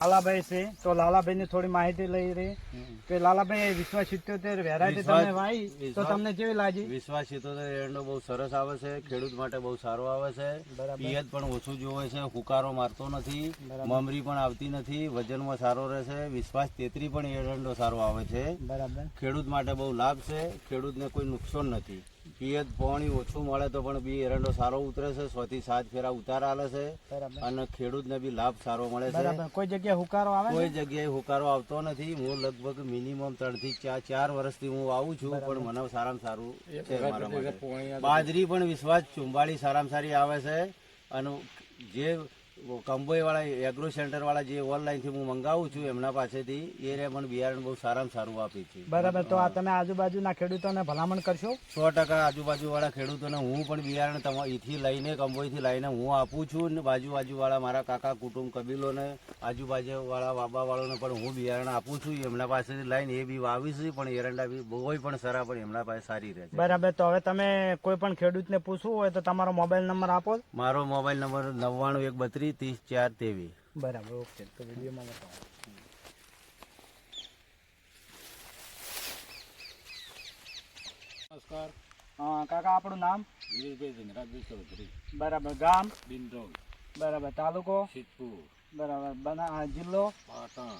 લાલાભાઈ છે તો લાલાભાઈ ની થોડી માહિતી લઈ રહી કે લાલાભાઈ વિશ્વાસ 77 વેરાયટી તમે વાવી તો તમને કેવી લાગી? વિશ્વાસ 77 એરંડો બહુ સરસ આવે છે, ખેડૂત માટે બહુ સારો આવે છે, પિયત પણ ઓછું જોવે છે, હુકારો મારતો નથી, મમરી પણ આવતી નથી, વજનમાં સારો રહેશે. વિશ્વાસ 33 પણ એરંડો સારો આવે છે, બરાબર. ખેડૂત માટે બહુ લાભ છે, ખેડૂતને કોઈ નુકસાન નથી. પિયત પાણી ઓછું મળે તો પણ બી એરંડો સારો ઉતરે છે, 6 થી 7 ફેરા ઉતાર આલે છે અને ખેડૂતને બી લાભ સારો મળે છે. કોઈ જગ્યાએ હુકારો આવે? કોઈ જગ્યાએ હુકારો આવતો નથી. હું લગભગ મિનિમમ 3 થી 4 વર્ષથી હું આવું છું, પણ મને સારામાં સારું છે મારા માટે. બાજરી પણ વિશ્વાસ 44 સારામાં સારી આવે છે અને જે કંબોઈ વાળા એગ્રો સેન્ટર વાળા જે ઓનલાઈન થી હું મંગાવું છું એમના પાસેથી એ રે પણ બિયારણ બહુ સારામાં સારું આપે છે. બરાબર. તો આ તમે આજુબાજુના ખેડૂતોને ભલામણ કરશો? 100% આજુબાજુ વાળા ખેડૂતોને હું પણ બિયારણ અહીંથી લઈને કંબોઈથી લઈને હું આપું છું ને બાજુ વાળા મારા કાકા કુટુંબ કબીલોને આજુબાજુ વાળા વાબા વાળાને પણ હું બિયારણ આપું છું. એમના પાસેથી લઈને એ બી વાવી છે પણ એરંડા બી બહુ પણ સારા પણ એમના પાસે સારી રહે છે. બરાબર. તો હવે તમે કોઈ પણ ખેડૂતને પૂછવું હોય તો તમારો મોબાઈલ નંબર આપો. મારો મોબાઈલ નંબર 99 132 30 4 23. બરાબર. ઓકે. તો વિડીયોમાં બતાવો. નમસ્કાર. કાકા આપણું નામ? ગિરીશભાઈ ધનરાજભાઈ ચૌધરી. બરાબર. ગામ? બિંડોલ. બરાબર. તાલુકો? સિદ્ધપુર. બરાબર. જિલ્લો? પાટણ.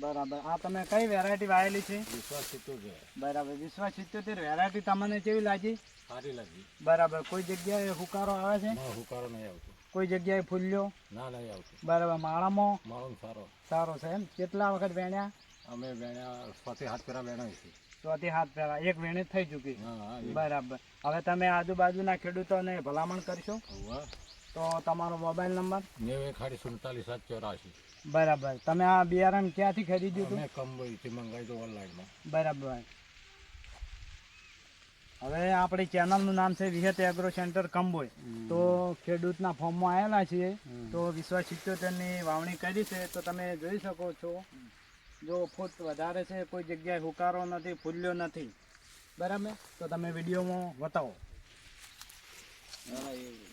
બરાબર. આ તમે કઈ વેરાયટી વાવેલી છે? વિશ્વાસ 77. બરાબર. વિશ્વાસ 77 વેરાયટી તમને કેવી લાગી? સારી લાગી. બરાબર. કોઈ જગ્યાએ હુકારો આવે છે? ના, હુકારો નહીં આવતો. કોઈ જગ્યાએ ફૂલ્યો? ના, નહીં આવતો. બરાબર. માળામાં? મારો સારો. સારો છે એમ. કેટલા વખત વેણ્યા? અમે વેણ્યા 6 થી 7 ફેરા વેણાય છે. 6 થી 7 ફેરા. એક વેણી થઈ ચૂકી. હા. બરાબર. હવે તમે આજુબાજુના ખેડૂતોને ભલામણ કરશો હોવા. તો તમારો મોબાઈલ નંબર? 91 47 બરાબર. તમે આ બિયારણ ક્યાંથી ખરીદ્યું હતું? મેં કંબોઈથી મંગાવ્યું હતું ઓનલાઈનમાં. બરાબર. હવે આપણી ચેનલનું નામ છે વિહત એગ્રો સેન્ટર કંબોઈ. તો ખેડૂતના ફોર્મમાં આવેલા છીએ તો વિશ્વાસ 77ની વાવણી કરી છે તો તમે જોઈ શકો છો. જો ફૂટ વધારે છે, કોઈ જગ્યાએ હુકારો નથી, ફૂલ્યો નથી. બરાબર. તો તમે વિડીયોમાં બતાવો.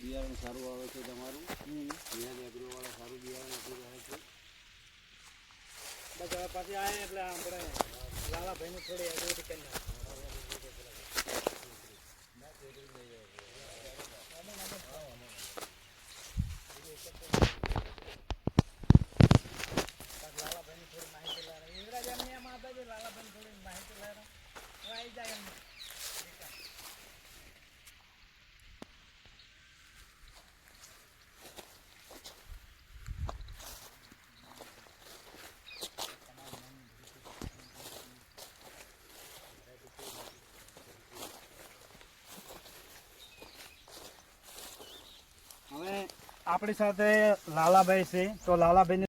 બિયારણ સારું આવે છે તમારું. વિહત એગ્રો વાળા સારું બિયારણ આપી રહ્યા છે. બસ હવે પછી આવે એટલે આપણે લાલાભાઈની થોડી એગ્રીમેન્ટ કરી નાખીએ. લાલાભાઈની થોડી માહિતી લાવે. ઇન્દ્રાજ એમની એમ આપે છે. લાલાભાઈની થોડી માહિતી લાવે આવી જાય એમને. હવે આપણી સાથે લાલાભાઈ છે તો લાલાભાઈ